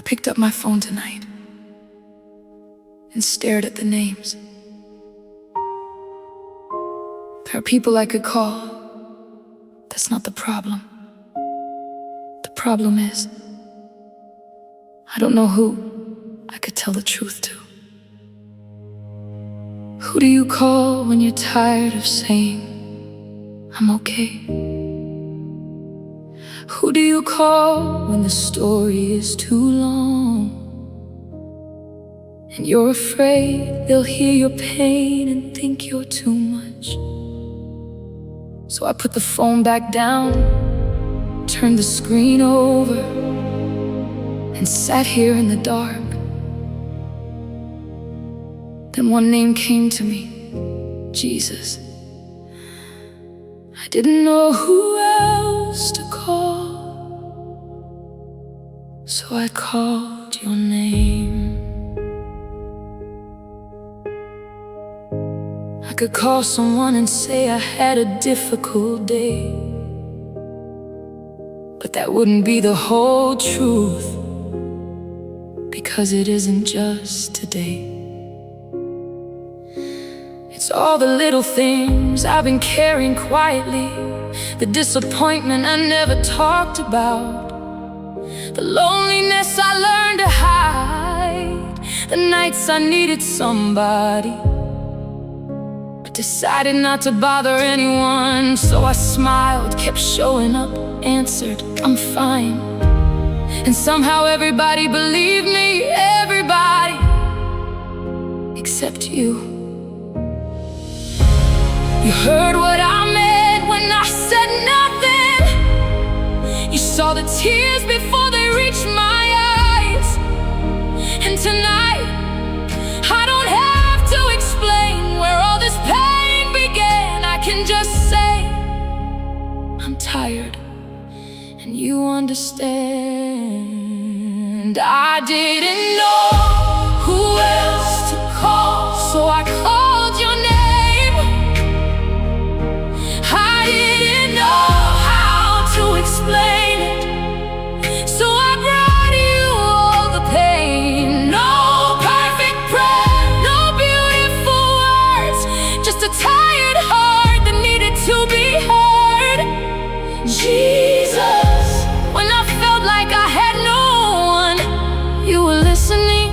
I picked up my phone tonight and stared at the names. There are people I could call. That's not the problem. The problem is, I don't know who I could tell the truth to. Who do you call when you're tired of saying, I'm okay? Who do you call when the story is too long? And you're afraid they'll hear your pain and think you're too much. So I put the phone back down, turned the screen over, and sat here in the dark. Then one name came to me, Jesus. I didn't know who else to call, so I called your name. I could call someone and say I had a difficult day, but that wouldn't be the whole truth, because it isn't just today. It's all the little things I've been carrying quietly, the disappointment I never talked about, the loneliness I learned to hide, the nights I needed somebody, but decided not to bother anyone. So I smiled, kept showing up, answered, I'm fine. And somehow everybody believed me, everybody except you. You heard what I meant when I said nothing. You saw the tears before they reached my eyes. And tonight, I don't have to explain where all this pain began. I can just say, I'm tired, and you understand. I didn't know who else to call, so I called your name. Explain it, so I brought you all the pain. No perfect prayer, no beautiful words, just a tired heart that needed to be heard. Jesus, when I felt like I had no one, you were listening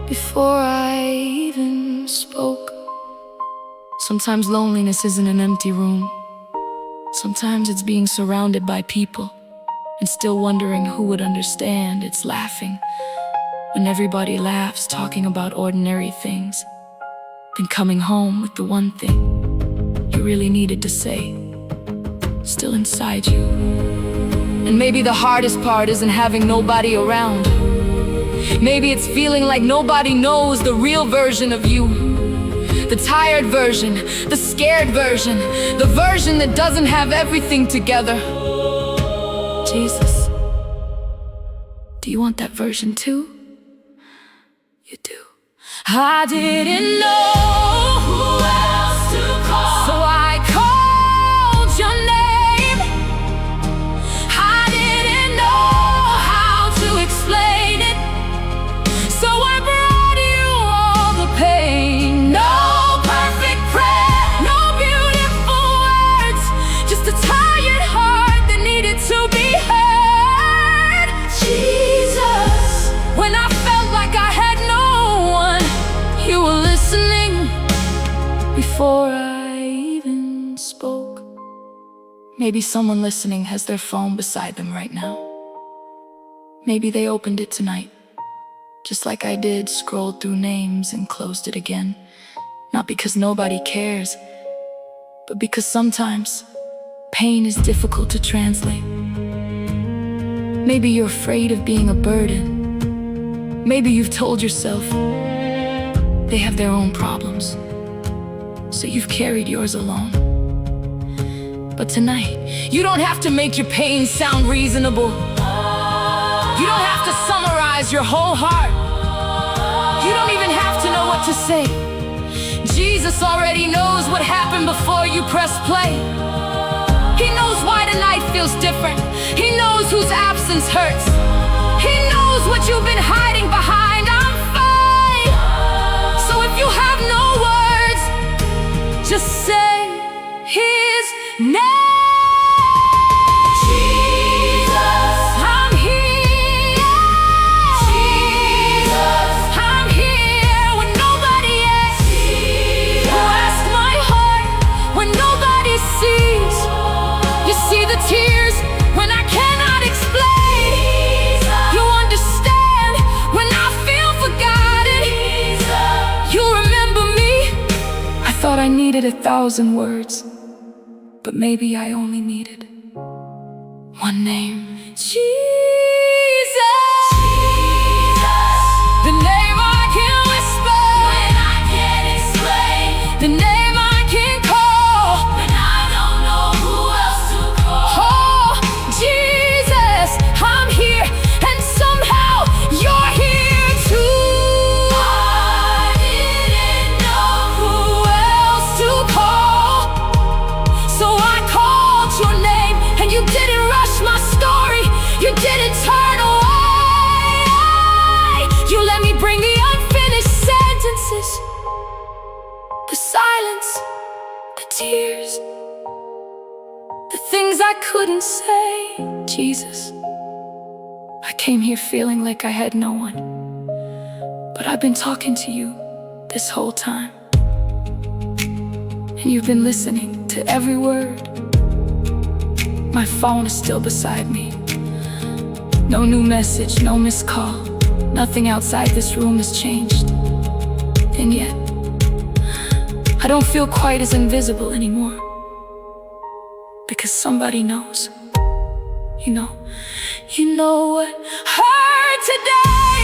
before I even spoke. Sometimes loneliness isn't an empty room. Sometimes it's being surrounded by people and still wondering who would understand. It's laughing when everybody laughs, talking about ordinary things, then coming home with the one thing you really needed to say, still inside you. And maybe the hardest part isn't having nobody around. Maybe it's feeling like nobody knows the real version of you. The tired version, the scared version, the version that doesn't have everything together. Jesus, do you want that version too? You do. I didn't know who else to call, so I called your name. I didn't know how to explain it, so I brought you all the pain. No before I even spoke. Maybe someone listening has their phone beside them right now. Maybe they opened it tonight, just like I did, scrolled through names and closed it again. Not because nobody cares, but because sometimes pain is difficult to translate. Maybe you're afraid of being a burden. Maybe you've told yourself they have their own problems, so you've carried yours alone. But tonight, you don't have to make your pain sound reasonable. You don't have to summarize your whole heart. You don't even have to know what to say. Jesus already knows what happened before you press play. He knows why tonight feels different. He knows whose absence hurts. He knows what you've been hiding behind. I'm fine. So if you have no words, just say his name. Tears when I cannot explain. You understand when I feel forgotten. You remember me. I thought I needed 1,000 words, but maybe I only needed one name. Jesus, the name I can whisper when I can't explain, the name I can call when I don't know who else to call. Oh, Jesus, I'm here, and somehow you're here too. I didn't know who else to call, so I called your name, and you didn't rush my story. You didn't turn away. You let me bring the unfinished sentences, the silence, the tears, the things I couldn't say. Jesus, I came here feeling like I had no one, but I've been talking to you this whole time, and you've been listening to every word. My phone is still beside me. No new message, no missed call. Nothing outside this room has changed. And yet, I don't feel quite as invisible anymore, because somebody knows. You know what hurt today.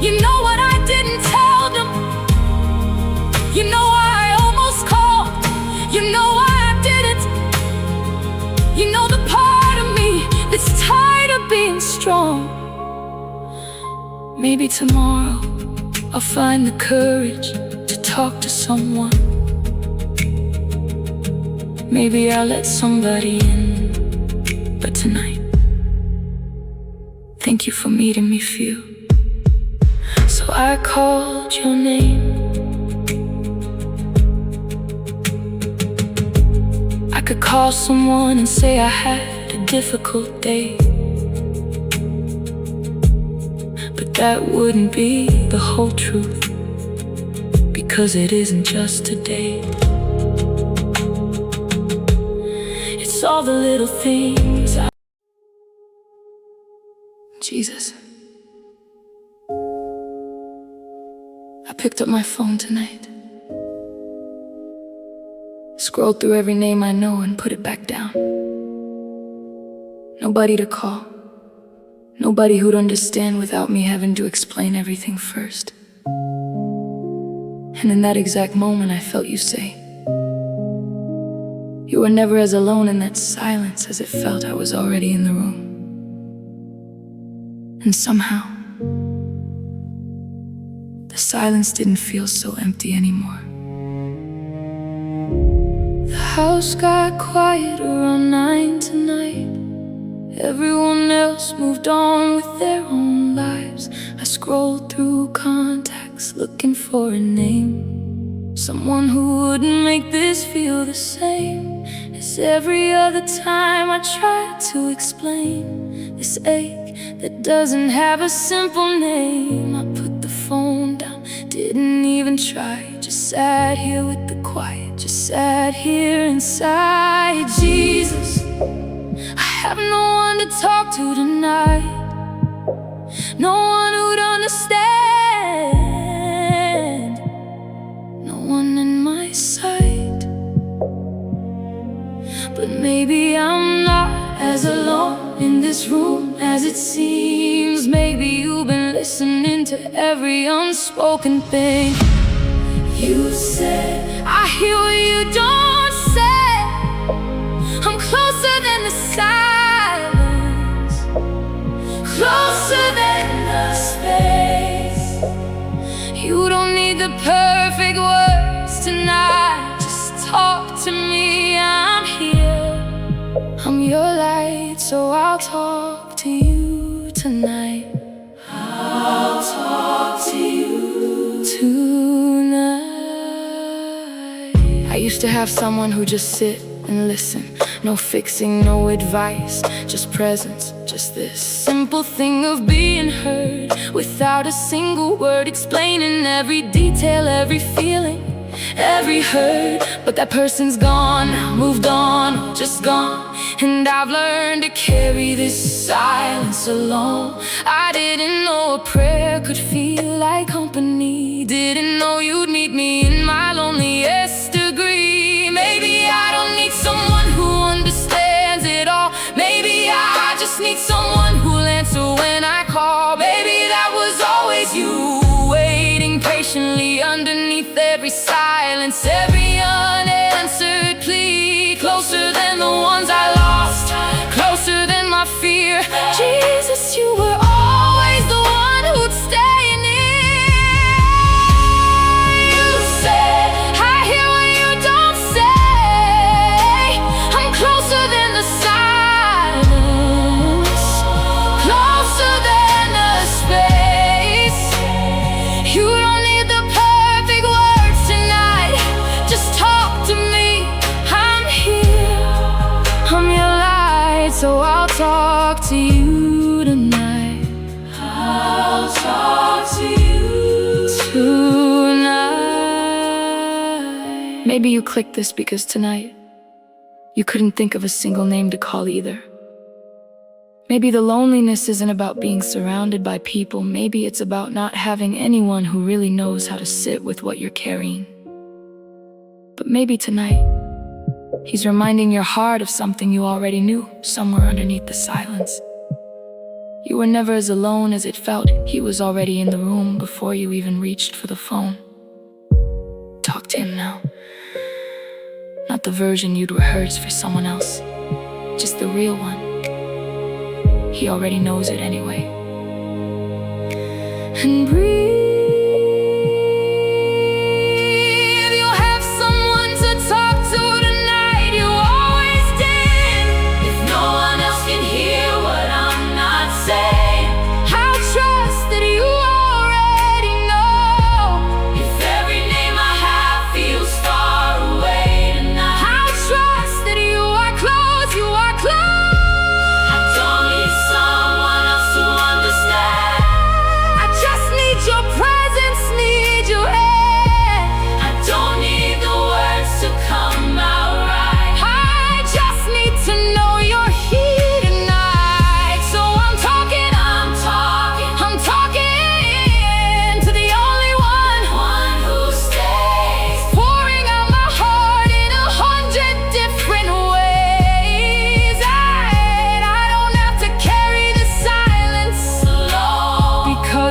You know what I didn't tell them. You know why I almost called. You know why I didn't. You know the part of me that's tired of being strong. Maybe tomorrow I'll find the courage to talk to someone. Maybe I'll let somebody in. But tonight, thank you for meeting me feel. So I called your name. I could call someone and say I had a difficult day, but that wouldn't be the whole truth, because it isn't just today. It's all the little things. Jesus, I picked up my phone tonight, scrolled through every name I know and put it back down. Nobody to call, nobody who'd understand without me having to explain everything first. And in that exact moment I felt you say, you were never as alone in that silence as it felt I was already in the room. And somehow, the silence didn't feel so empty anymore. The house got quiet around 9 tonight. Everyone else moved on with their own lives. I scrolled through contacts looking for a name, someone who wouldn't make this feel the same as every other time I tried to explain this ache that doesn't have a simple name. I put the phone down, didn't even try, just sat here with the quiet, just sat here inside. Jesus, I have no one to talk to tonight, no one who'd understand, no one in my sight. But maybe I'm not as alone in this room as it seems. Maybe you've been listening to every unspoken thing you said. I hear what you don't say. I'm closer than the silence, closer than the space. You don't need the perfect words tonight, just talk to me. I'm here, I'm your light, so I'll talk to you tonight. used to have someone who just sit and listen. No fixing, no advice, just presence. Just this simple thing of being heard, without a single word, explaining every detail, every feeling, every hurt. But that person's gone, moved on, just gone. And I've learned to carry this silence alone. I didn't know a prayer could feel like company. Didn't know you'd meet me in my loneliest degree. Maybe I don't need someone who understands it all. Maybe I just need someone who'll answer when I call. Maybe that was always you, waiting patiently underneath every silence, every unanswered plea. Closer than the ones I lost, closer than my fear. Jesus, you were always the one who'd stay near. You said, I hear what you don't say. I'm closer than the silence, closer than the space. You don't need the perfect words tonight, just talk to me. I'm here, I'm your light, so I'll talk to you tonight. I'll talk to you tonight. Maybe you clicked this because tonight you couldn't think of a single name to call either. Maybe the loneliness isn't about being surrounded by people. Maybe it's about not having anyone who really knows how to sit with what you're carrying. But maybe tonight, he's reminding your heart of something you already knew, somewhere underneath the silence. You were never as alone as it felt. He was already in the room before you even reached for the phone. Talk to him now. Not the version you'd rehearse for someone else, just the real one. He already knows it anyway. And breathe.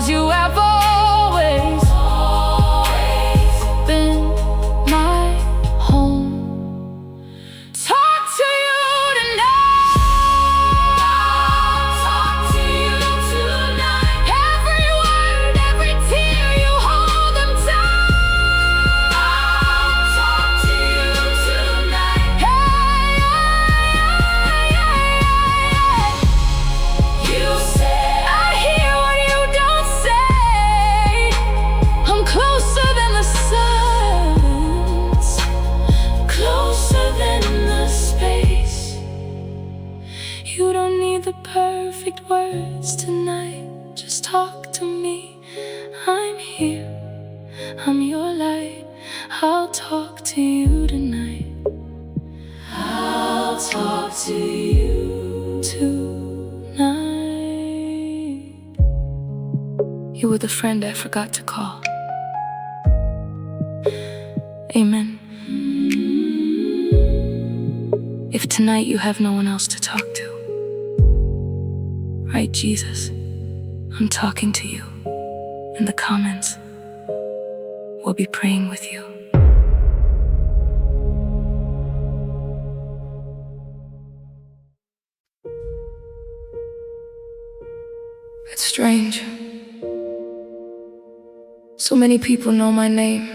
You have always been my home. Talk to you tonight. Talk to you tonight. Every word, every tear, you hold them tight. Talk to you tonight. You said, I hear what you don't say. I'm closer than the silence, closer than the space. You don't need the perfect words tonight, just talk to me. I'm here, I'm your light. I'll talk to you tonight. I'll talk to you tonight. You were the friend I forgot to call. Amen. If tonight you have no one else to talk to, write Jesus, I'm talking to you in the comments. We'll be praying with you. It's strange. So many people know my name.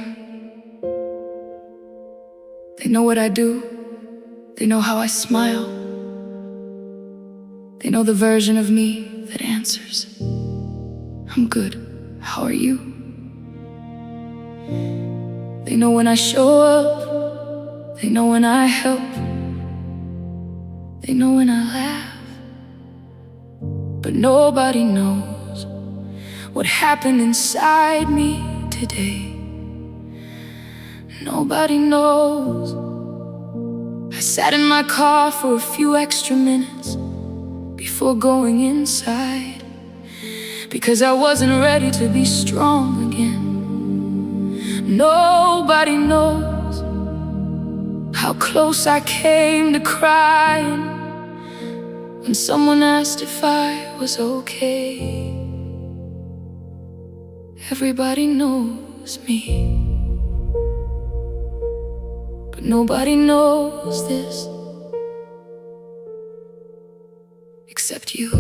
They know what I do. They know how I smile. They know the version of me that answers. I'm good. How are you? They know when I show up They know when I help, they know when I laugh, but nobody knows what happened inside me today. Nobody knows. I sat in my car for a few extra minutes before going inside, because I wasn't ready to be strong again. Nobody knows how close I came to crying when someone asked if I was okay. Everybody knows me, but nobody knows this except you.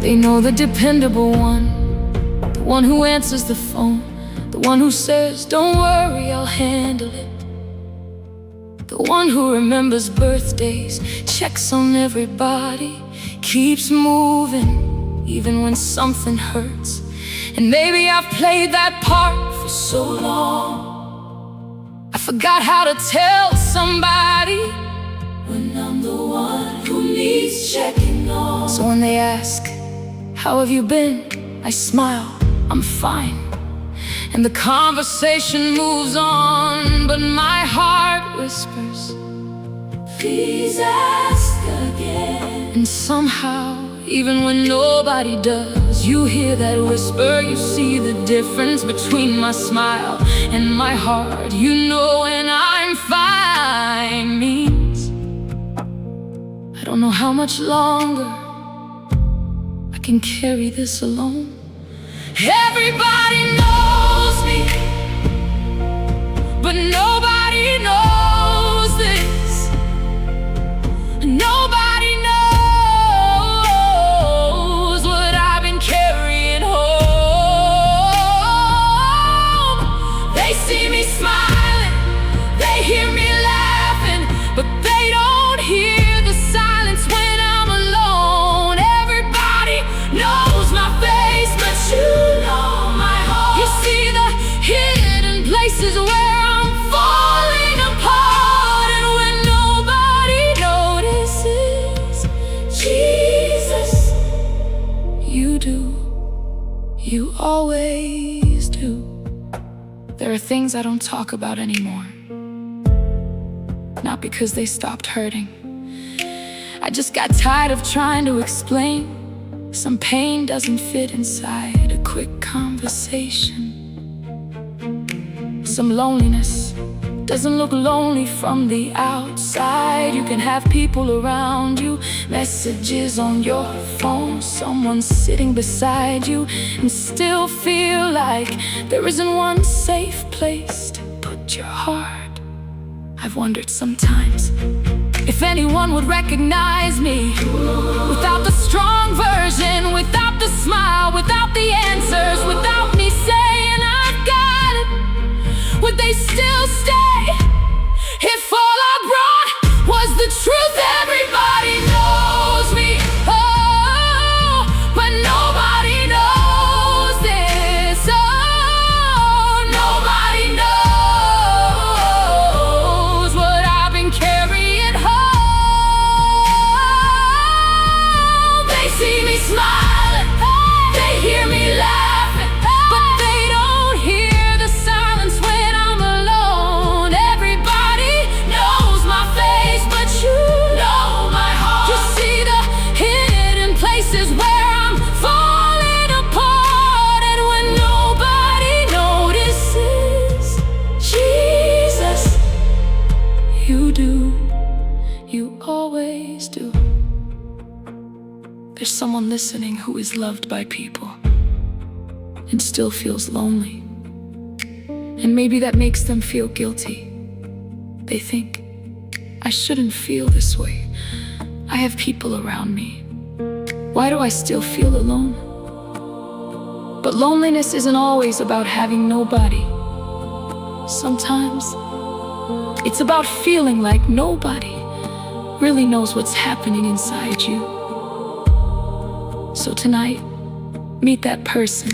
They know the dependable one, the one who answers the phone, the one who says, "Don't worry, I'll handle it." The one who remembers birthdays, checks on everybody, keeps moving even when something hurts. And maybe I've played that part for so long, I forgot how to tell somebody when I'm the one who needs checking on. So when they ask, "How have you been?" I smile, "I'm fine." And the conversation moves on, but my heart whispers, "Please ask again." And somehow, even when nobody does, you hear that whisper. You see the difference between my smile and my heart. You know when I'm fine means I don't know how much longer I can carry this alone. Everybody knows me, but nobody knows this. Nobody knows what I've been carrying home. They see me smiling, they hear me laughing, but they don't hear the silence when I'm alone. Everybody knows my face, but you know my heart. You see the hidden places where I'm falling apart, and when nobody notices, Jesus, you do, you always do. There are things I don't talk about anymore, not because they stopped hurting. I just got tired of trying to explain. Some pain doesn't fit inside a quick conversation. Some loneliness doesn't look lonely from the outside. You can have people around you, messages on your phone, someone sitting beside you, and still feel like there isn't one safe place to put your heart. I've wondered sometimes if anyone would recognize me without the strong version, without the smile, without the answers, without me saying I've got it. Would they still stay if all I brought was the truth? Everybody knows me, oh, but nobody knows this. Oh, nobody knows what I've been carrying home. They see me smiling, they hear me laughing, but they don't hear the silence when I'm alone. Everybody knows my face, but you know my heart. You see the hidden places where I'm falling apart, and when nobody notices, Jesus, you do, you always do. There's someone listening who is loved by people and still feels lonely. And maybe that makes them feel guilty. They think, I shouldn't feel this way. I have people around me. Why do I still feel alone? But loneliness isn't always about having nobody. Sometimes it's about feeling like nobody really knows what's happening inside you. So tonight, meet that person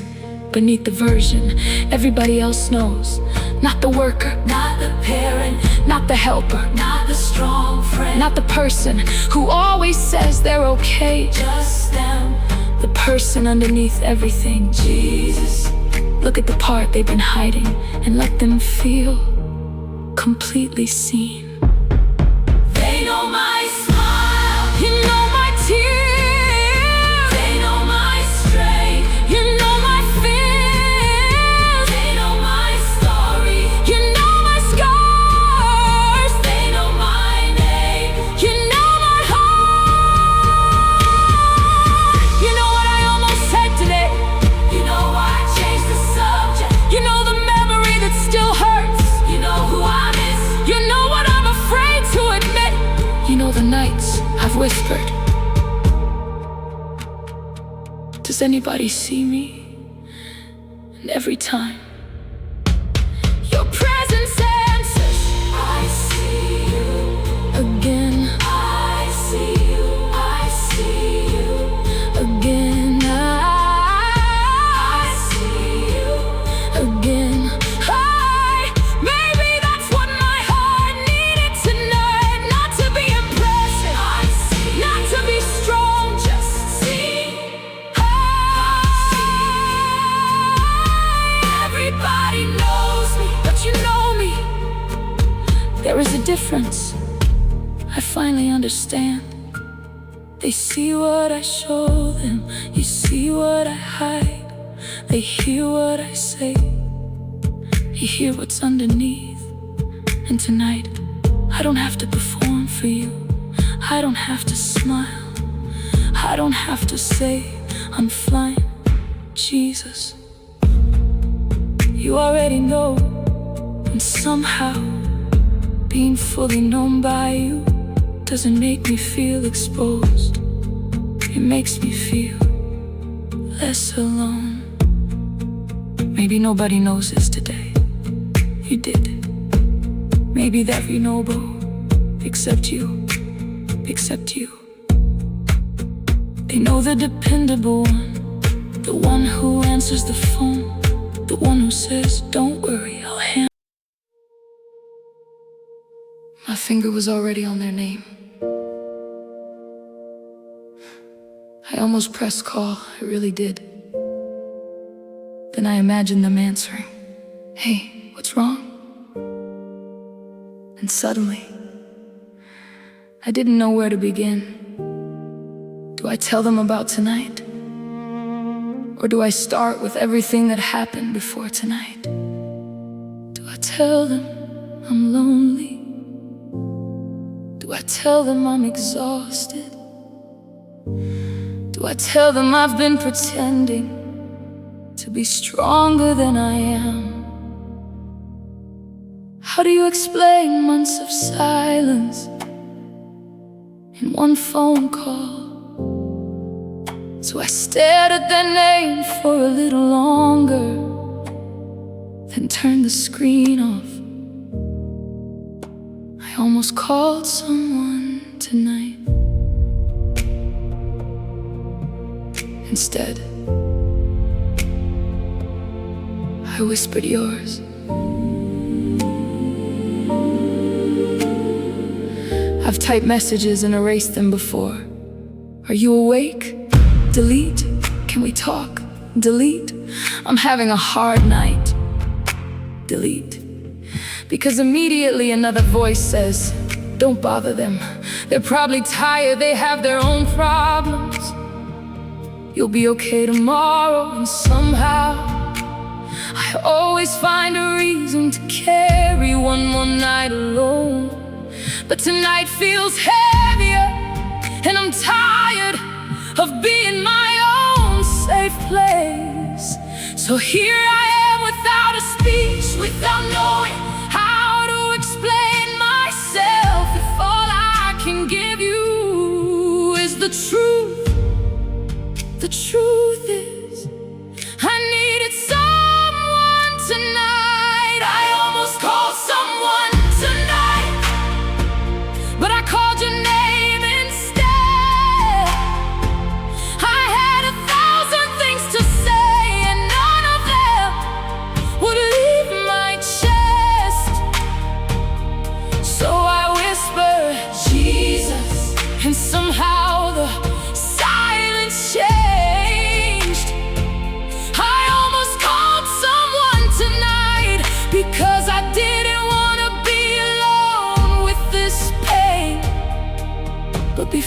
beneath the version everybody else knows. Not the worker, not the parent, not the helper, not the strong friend, not the person who always says they're okay. just them, the person underneath everything. Jesus. Look at the part they've been hiding and let them feel completely seen. They know my smile, You know my tears, they know my strength, you know my fears, they know my story, you know my scars, they know my name. you know my heart. You know what I almost said today. You know why I changed the subject. You know the memory that still hurts. You know who I miss. You know what I'm afraid to admit. You know the nights I've whispered. Does anybody see me? And every time your presence answers, I see you, again, I see you, I see you, again, I see you. again. Maybe that's what my heart needed tonight. Not to be impressive, I see not to be strong, just see. Everybody knows me, but you know me. There is a difference, I finally understand. They see what I show them, you see what I hide. They hear what I say, you hear what's underneath. And tonight, I don't have to perform for you. I don't have to smile, I don't have to say I'm flying. Jesus, you already know. And somehow, being fully known by you doesn't make me feel exposed. It makes me feel less alone. Maybe nobody knows this today. You did. Maybe that we know both, except you, except you. They know the dependable one, the one who answers the phone, the one who says, don't worry, I'll handle. My finger was already on their name. I almost pressed call, I really did. Then I imagined them answering, hey, what's wrong? And suddenly, I didn't know where to begin. Do I tell them about tonight? Or do I start with everything that happened before tonight? Do I tell them I'm lonely? Do I tell them I'm exhausted? Do I tell them I've been pretending to be stronger than I am? How do you explain months of silence in one phone call? So I stared at their name for a little longer, then turned the screen off. I almost called someone tonight. Instead, I whispered yours. I've typed messages and erased them before. Are you awake? Delete. Can we talk? Delete. I'm having a hard night. Delete. Because immediately another voice says, don't bother them. They're probably tired, they have their own problems. You'll be okay tomorrow, and somehow I always find a reason to carry one more night alone. But tonight feels heavier, and I'm tired of being my own safe place. So here I am without a speech, without knowing how to explain myself, if all I can give you is the truth. The truth is, I needed someone tonight. I almost called someone tonight, but I called your name instead. I had 1,000 things to say, and none of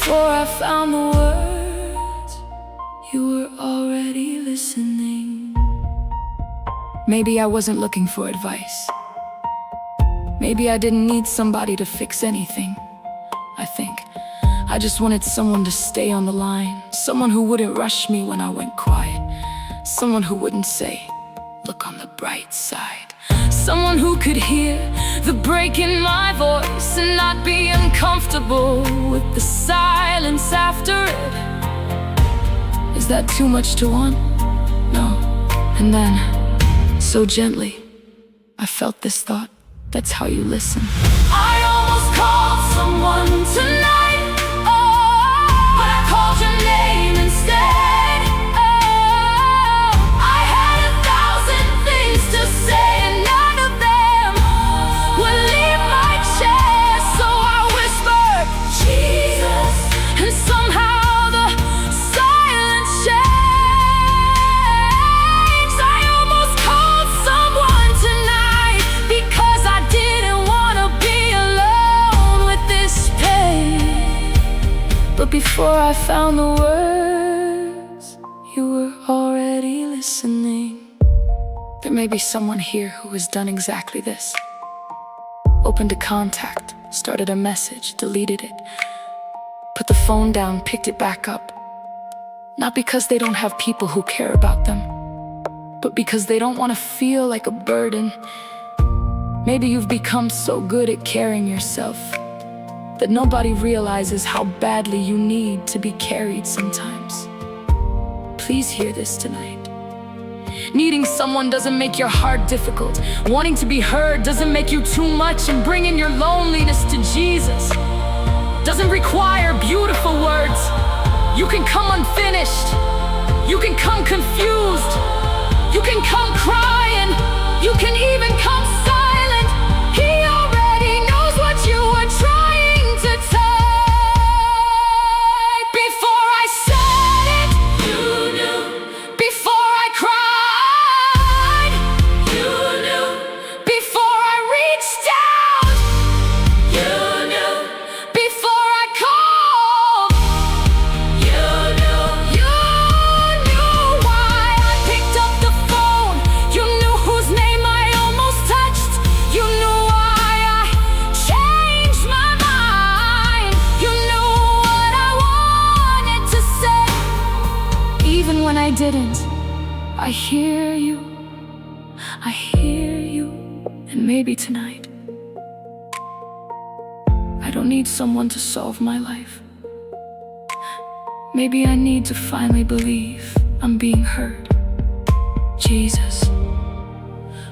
Before I found the words, you were already listening. Maybe I wasn't looking for advice. Maybe I didn't need somebody to fix anything. I think I just wanted someone to stay on the line. Someone who wouldn't rush me when I went quiet. Someone who wouldn't say, look on the bright side. Someone who could hear the break in my voice and not be uncomfortable with the silence after it. Is that too much to want? No. And then, so gently, I felt this thought. That's how you listen. I almost called someone tonight, oh, but I called your name instead. Oh, I had 1,000 things to say, and none of them would leave my chest. So I whispered, Jesus, and somehow the silence changed. I almost called someone tonight because I didn't want to be alone with this pain. But before I found the words, you were already listening. There may be someone here who has done exactly this. Opened a contact, started a message, deleted it, put the phone down, picked it back up. Not because they don't have people who care about them, but because they don't want to feel like a burden. Maybe you've become so good at carrying yourself that nobody realizes how badly you need to be carried sometimes. Please hear this tonight. Needing someone doesn't make your heart difficult. Wanting to be heard doesn't make you too much. And bringing your loneliness to Jesus doesn't require beautiful words. You can come unfinished. You can come confused. You can come crying. You can even come silent. He already knows what you were trying to type. Before I said it, you knew. Before I cried, you knew. Before I reached out, you knew. Before I called, you knew. You knew why I picked up the phone. You knew whose name I almost touched. You knew why I changed my mind. You knew what I wanted to say, even when I didn't. I hear you, I hear you. And maybe tonight I don't need someone to solve my life. Maybe I need to finally believe I'm being heard. Jesus,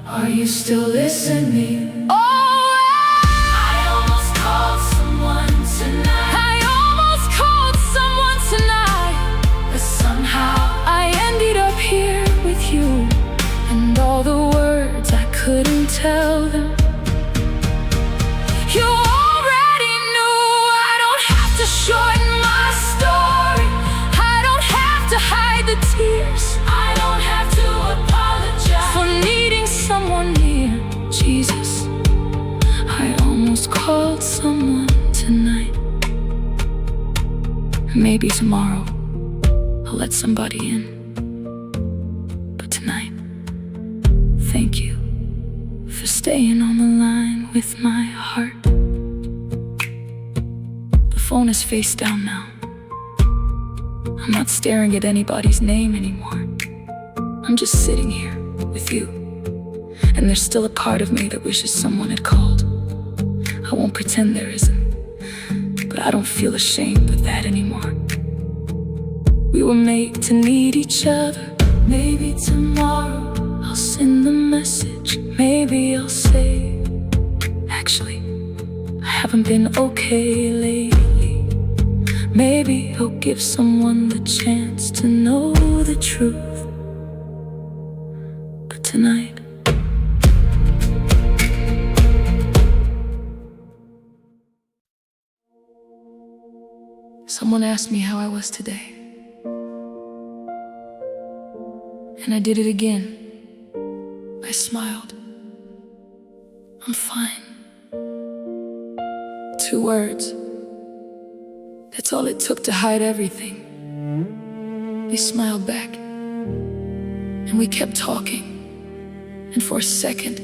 are you still listening? Oh, I almost called someone tonight. I almost called someone tonight. But somehow I ended up here with you. And all the words I couldn't tell them, you already knew. I don't have to shorten my story. I don't have to hide the tears. I don't have to apologize for needing someone near. Jesus, I almost called someone tonight. Maybe tomorrow I'll let somebody in. But tonight, thank you for staying on the line with my heart. The phone is face down now. I'm not staring at anybody's name anymore. I'm just sitting here with you. And there's still a part of me that wishes someone had called. I won't pretend there isn't, but I don't feel ashamed of that anymore. We were made to need each other. Maybe tomorrow I'll send the message. Maybe I'll say, actually, I haven't been okay lately. Maybe I'll give someone the chance to know the truth. But tonight, someone asked me how I was today. And I did it again. I smiled. I'm fine. 2 words. That's That's all it took to hide everything. They smiled back, and we kept talking. And for a second,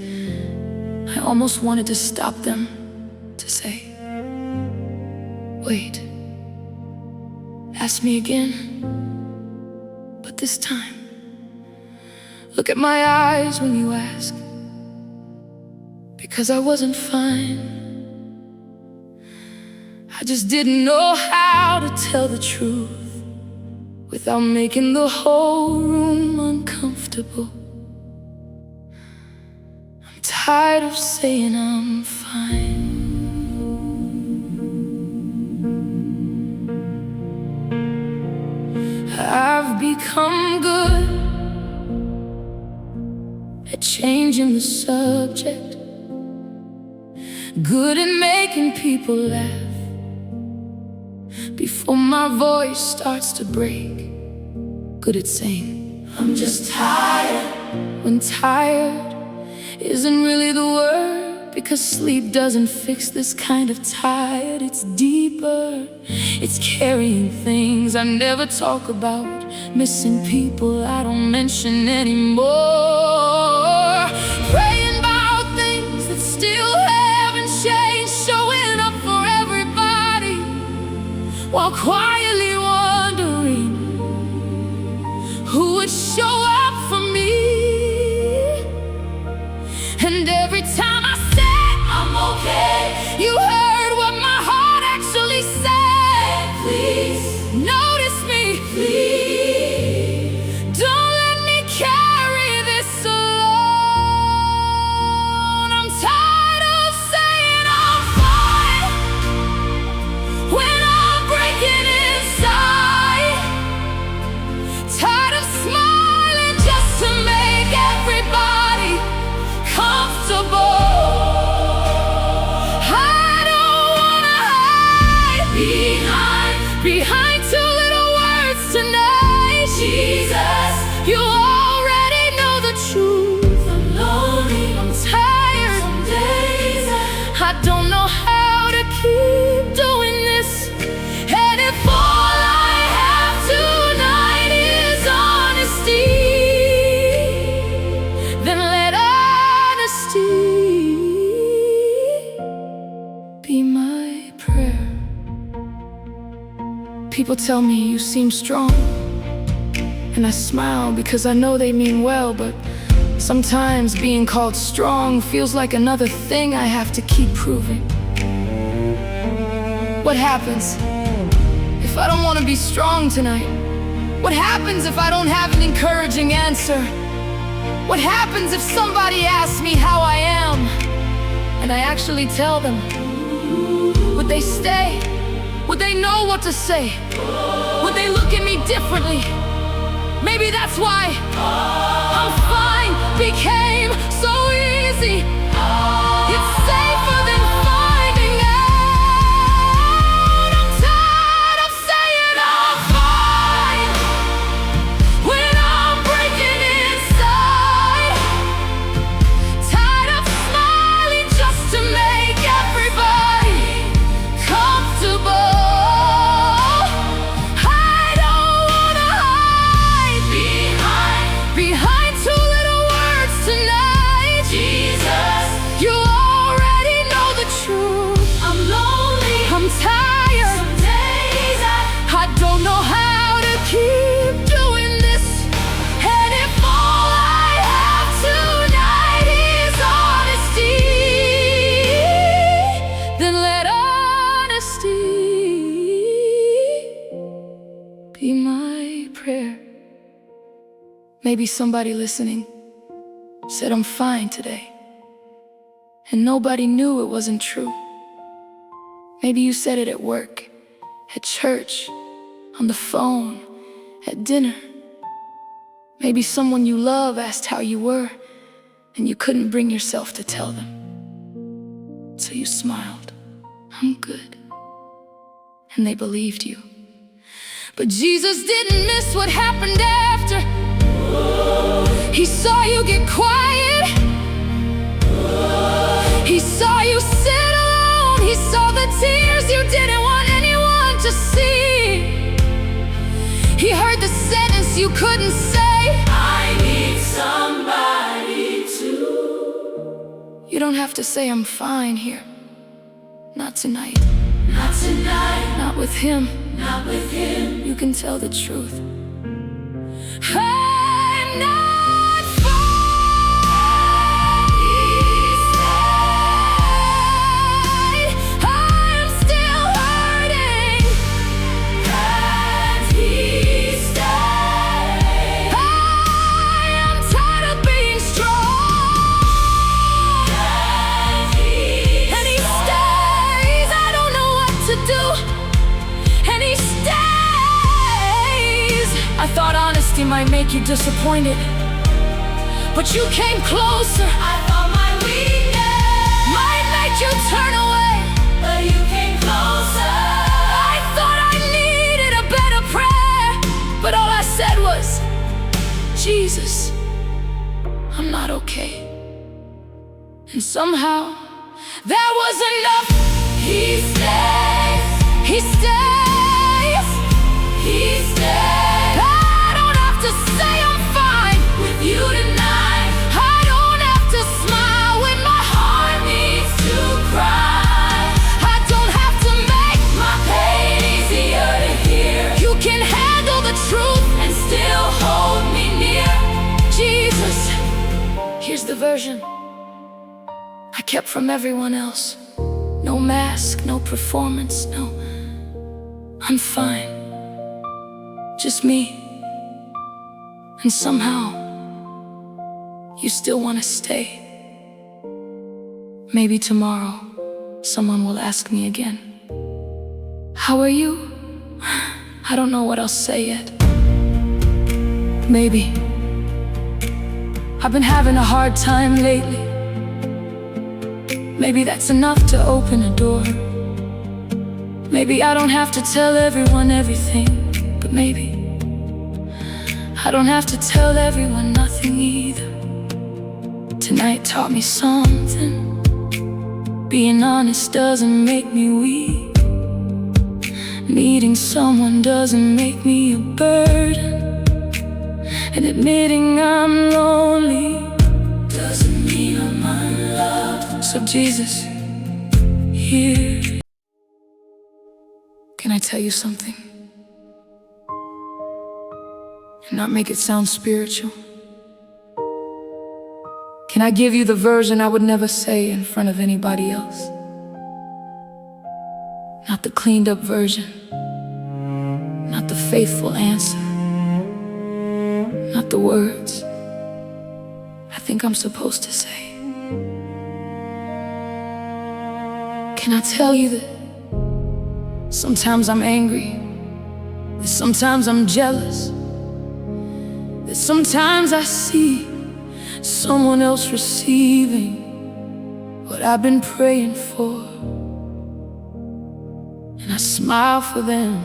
I almost wanted to stop them, to say, wait, ask me again, but this time, look at my eyes when you ask, because I wasn't fine. I just didn't know how to tell the truth without making the whole room uncomfortable. I'm tired of saying I'm fine. I've become good at changing the subject, good at making people laugh before my voice starts to break, good at saying I'm just tired, when tired isn't really the word, because sleep doesn't fix this kind of tired. It's deeper, it's carrying things I never talk about, missing people I don't mention anymore, praying about things that still haven't changed, showing up for everybody while quietly wondering who would show up for me. And every time I said I'm okay, you heard what my heart actually said. Please notice me, please. Don't let me carry this alone. I'm tired of saying I'm fine when I'm breaking inside. Tired of smiling just to make everybody comfortable. I don't wanna hide behind two little words tonight. Jesus, you already know the truth. I'm lonely, I'm tired. Some days I don't know how to keep doing this. And if all I have tonight is honesty, then let honesty be my prayer. People tell me you seem strong, and I smile because I know they mean well, but sometimes being called strong feels like another thing I have to keep proving. What happens if I don't want to be strong tonight? What happens if I don't have an encouraging answer? What happens if somebody asks me how I am and I actually tell them? Would they stay? Would they know what to say? Would they look at me differently? Maybe that's why I'm fine became so easy. It's safer than finding out. I'm tired of saying I'm fine when I'm breaking inside. Tired of smiling just to make everybody comfortable. I don't wanna hide behind two little words tonight. Jesus, you already know the truth. I'm lonely, I'm tired. Some days I don't know how to keep doing this. And if all I have tonight is honesty, then let honesty be my prayer. Maybe somebody listening said I'm fine today, and nobody knew it wasn't true. Maybe you said it at work, at church, on the phone, at dinner. Maybe someone you love asked how you were, and you couldn't bring yourself to tell them. So you smiled, I'm good, and they believed you. But Jesus didn't miss what happened after. He saw you get quiet. He saw you sit alone. He saw the tears you didn't want anyone to see. you couldn't say, I need somebody to. You don't have to say I'm fine here. Not tonight. Not tonight. Not with him. Not with him. You can tell the truth. I'm not fine. He stayed. I'm still hurting. And he stayed. I am tired of being strong. And he stays. I don't know what to do. And he stays. I thought honesty might make you disappointed, but you came closer. I thought my weakness Might make you turn away, but you came closer. I thought I needed a better prayer, but all I said was, Jesus, I'm not okay. And somehow that was enough. He stays. He stays. He stays. I don't have to say I'm fine With you tonight. I don't have to smile when my heart Needs to cry. I don't have to make My pain easier to hear. You can handle the truth, And still hold me near. Jesus. Here's the version I kept from everyone else. No mask, no performance, no. I'm fine. Just me. And somehow you still want to stay. Maybe tomorrow someone will ask me again, how are you? I don't know what I'll say yet. Maybe I've been having a hard time lately. Maybe that's enough to open a door. Maybe I don't have to tell everyone everything, but maybe I don't have to tell everyone nothing either. Tonight taught me something. Being honest doesn't make me weak. Needing someone doesn't make me a burden. And admitting I'm lonely doesn't mean I'm unloved. So Jesus, here. Can I tell you something? And not make it sound spiritual? Can I give you the version I would never say in front of anybody else? Not the cleaned up version. Not the faithful answer. Not the words I think I'm supposed to say. Can I tell you that sometimes I'm angry, that sometimes I'm jealous, that sometimes I see someone else receiving what I've been praying for, and I smile for them,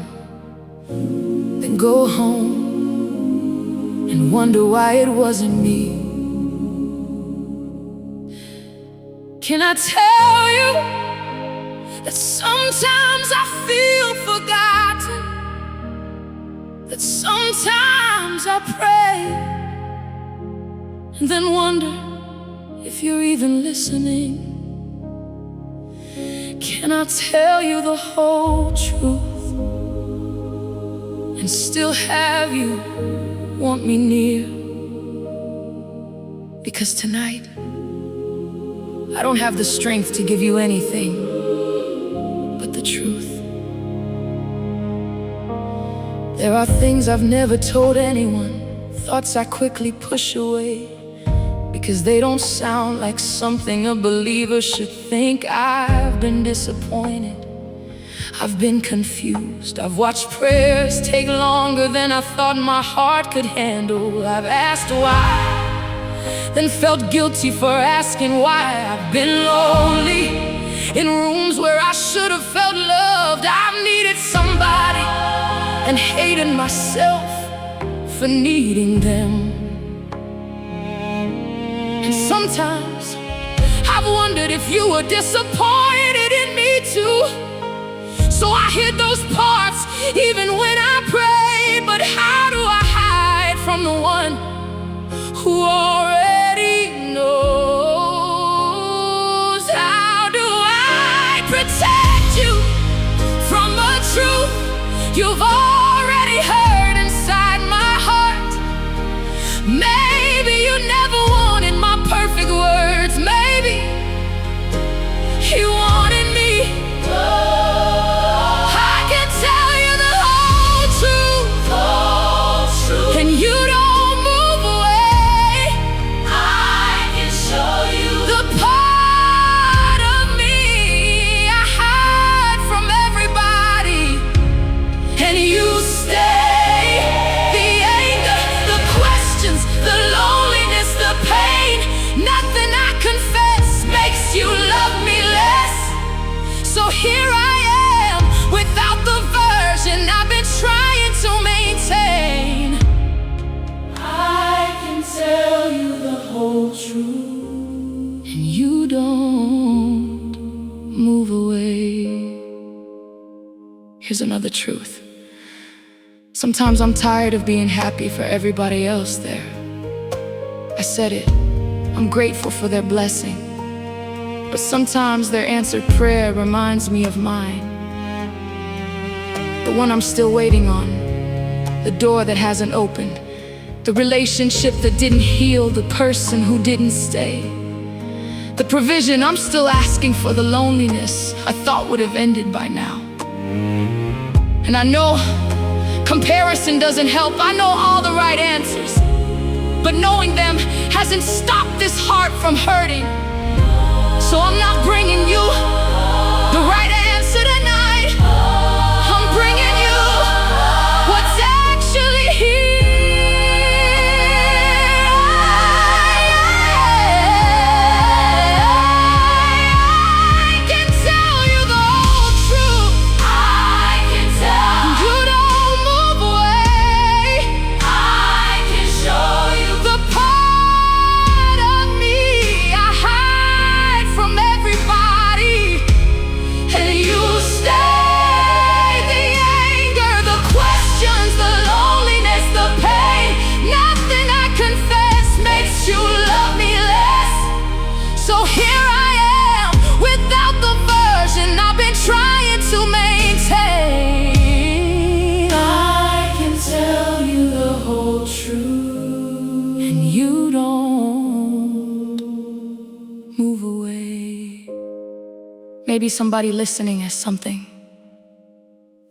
then go home and wonder why it wasn't me. Can I tell you that sometimes I feel forgotten, that sometimes I pray and then wonder if you're even listening? Can I tell you the whole truth and still have you want me near? Because tonight I don't have the strength to give you anything but the truth. There are things I've never told anyone, thoughts I quickly push away, because they don't sound like something a believer should think. I've been disappointed, I've been confused, I've watched prayers take longer than I thought my heart could handle. I've asked why, then felt guilty for asking why. I've been lonely in rooms where I should have felt loved. I've needed somebody and hated myself for needing them. And sometimes I've wondered if you were disappointed in me too. So I hid those parts even when I prayed. But how do I hide you from a truth you've already heard inside my heart. Maybe you never wanted my perfect words. Maybe you wanted me. I can tell you the whole truth, and you don't move away. I can show you The part of me I hide from everybody, and you stay. The anger, the questions, the loneliness, the pain. Nothing I confess makes you love me less. So here I am, without the version I've been trying to maintain. I can tell you the whole truth, And you don't move away. Here's another truth. Sometimes I'm tired of being happy for everybody else there. I said it, I'm grateful for their blessing, but sometimes their answered prayer reminds me of mine. The one I'm still waiting on, the door that hasn't opened, the relationship that didn't heal, the person who didn't stay. The provision I'm still asking for, the loneliness I thought would have ended by now. And I know comparison doesn't help. I know all the right answers, but knowing them hasn't stopped this heart from hurting. So I'm not bringing you the right answer tonight. I'm bringing you what's actually here. I can tell you the whole truth. I can tell. You don't move away. I can show you The part of me I hide from everybody, and you stay. The anger, the questions, the loneliness, the pain. Nothing I confess makes you love me less. So here I am, without the version I've been trying to maintain. I can tell you the whole truth, And you don't move away. Maybe somebody listening has something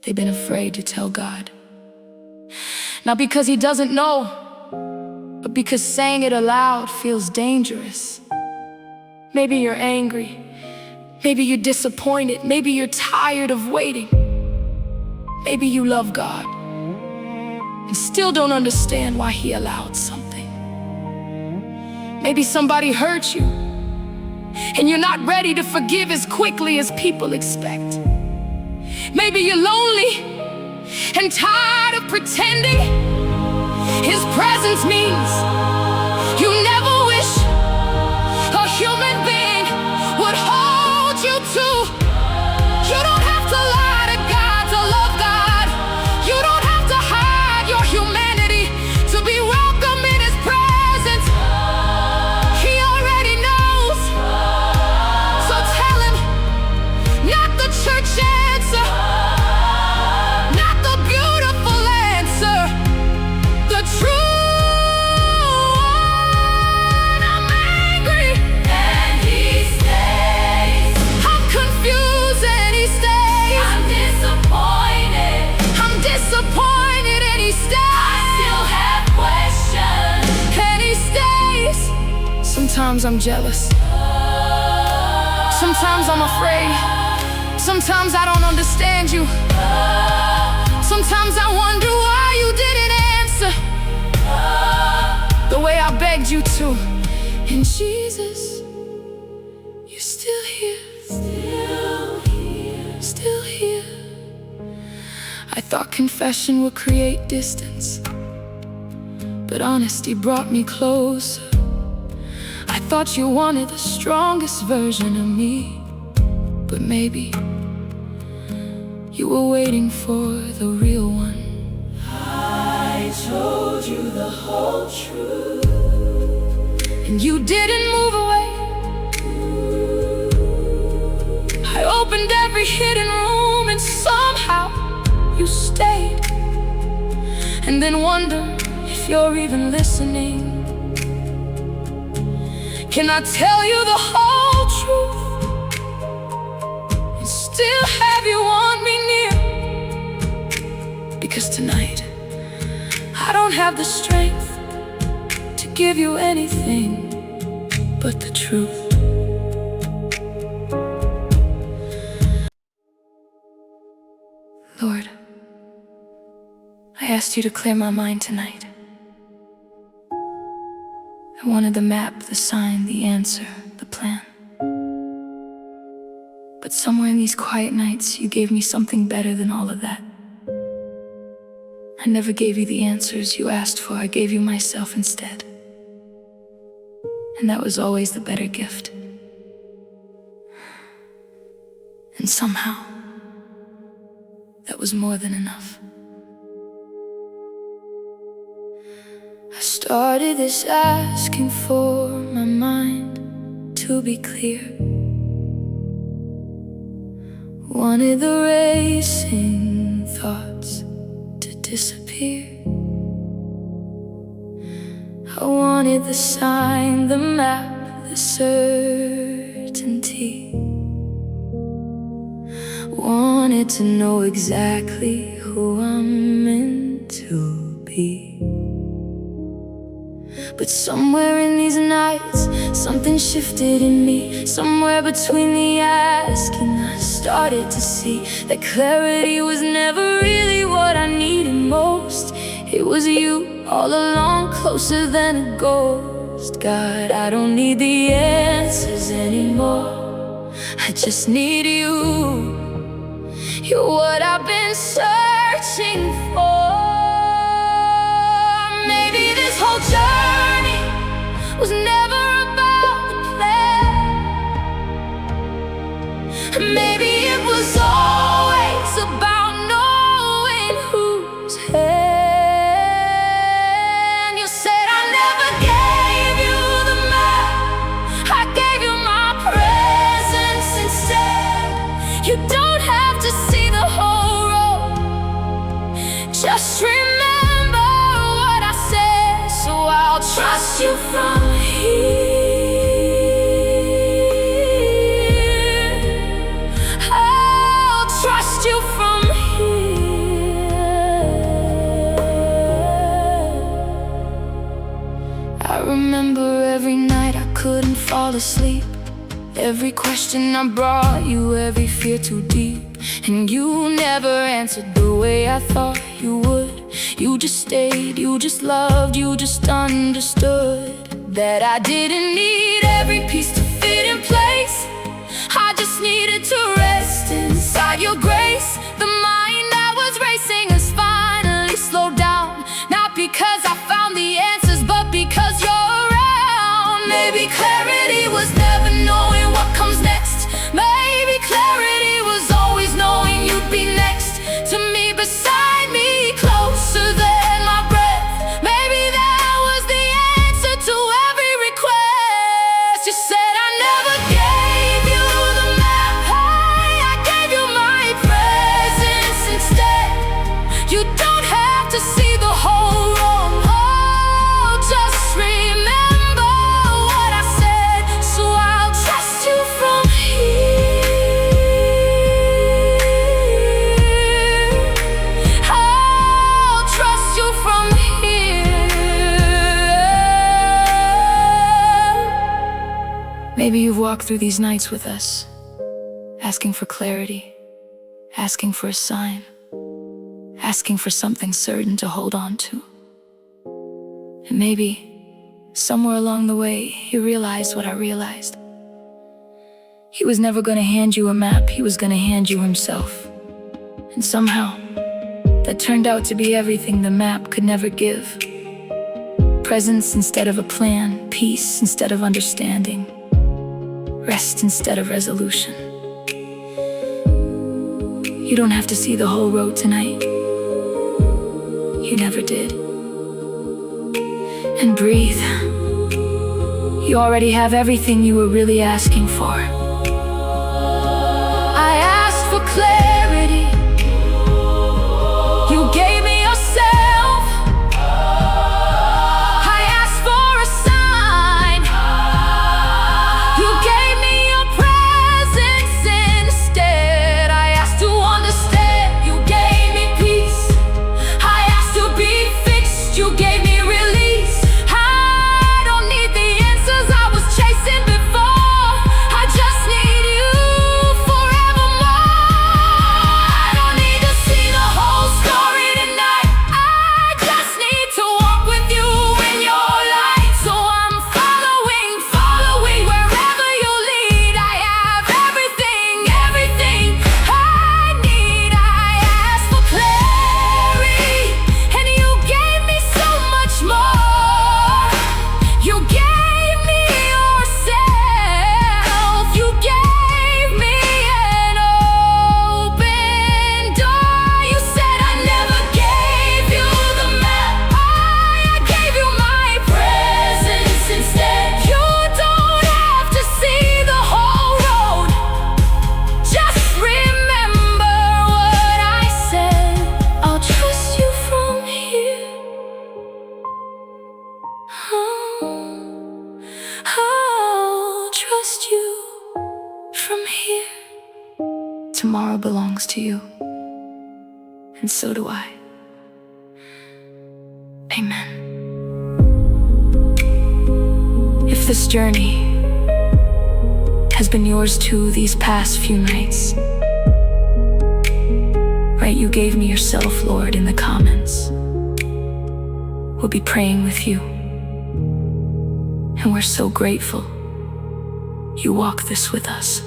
they've been afraid to tell God. Not because He doesn't know, but because saying it aloud feels dangerous. Maybe you're angry. Maybe you're disappointed. Maybe you're tired of waiting. Maybe you love God and still don't understand why He allowed something. Maybe somebody hurt you and you're not ready to forgive as quickly as people expect. Maybe you're lonely and tired of pretending. His presence means you never wish a human being would hold you to. You don't have to lie to God to love God. You don't have to hide your humanity to be welcome in His presence. He already knows. So tell Him, not the church answer, not the beautiful answer, the true one. I'm angry and He stays. I'm confused and He stays. I'm disappointed. I'm disappointed and He I still stays. have questions. And He stays. Sometimes I'm jealous. Sometimes I'm afraid. Sometimes I don't understand you. Sometimes I wonder why you didn't answer the way I begged you to. And Jesus, you're still here. Still here. I thought confession would create distance, but honesty brought me closer. I thought you wanted the strongest version of me, but maybe you were waiting for the real one. I told you the whole truth, And you didn't move away. I opened every hidden room. stayed, and then wonder if you're even listening. Can I tell you the whole truth and still have you want me near? Because tonight I don't have the strength to give you anything but the truth. Lord, I asked you to clear my mind tonight. I wanted the map, the sign, the answer, the plan. But somewhere in these quiet nights, you gave me something better than all of that. I never gave you the answers you asked for. I gave you myself instead. And that was always the better gift. And somehow, that was more than enough. I started this asking for my mind to be clear. Wanted the racing thoughts to disappear. I wanted the sign, the map, the certainty. Wanted to know exactly who I'm meant to be. But somewhere in these nights, something shifted in me. Somewhere between the asking, I started to see that clarity was never really what I needed most. It was you all along, closer than a ghost. God, I don't need the answers anymore. I just need you. You're what I've been searching for. Maybe this whole journey was never about the plan. Maybe it was always about knowing whose hand. You said I never gave you the map, I gave you my presence instead. You don't have to see the whole road, just remember what I said. So I'll trust you from here. I'll trust you from here. I remember every night I couldn't fall asleep, every question I brought you, every fear too deep. And you never answered the way I thought you would. You just stayed, you just loved, you just understood that I didn't need every piece to fit in place. I just needed to rest inside your grace. The mind that was racing has finally slowed down, not because I found the answers, but because you're around. Maybe clarity was never knowing what comes next. Maybe clarity was always knowing you'd be next to me, beside me, closer than my breath. Maybe that was the answer to every request. You said I never gave you the map, I gave you my presence instead. You don't have to see the whole road, oh, just remember what I said. So I'll trust you from here. I'll trust you from here. Maybe you've walked through these nights with us, asking for clarity, asking for a sign, asking for something certain to hold on to. And maybe somewhere along the way you realized what I realized. He was never going to hand you a map, he was going to hand you himself. And somehow that turned out to be everything the map could never give. Presence instead of a plan, peace instead of understanding, rest instead of resolution. You don't have to see the whole road tonight. You never did. And breathe. You already have everything you were really asking for. I asked for clarity. tomorrow belongs to you, and so do I. Amen. If this journey has been yours too these past few nights, right, you gave me yourself, Lord, in the comments. We'll be praying with you, and we're so grateful you walk this with us.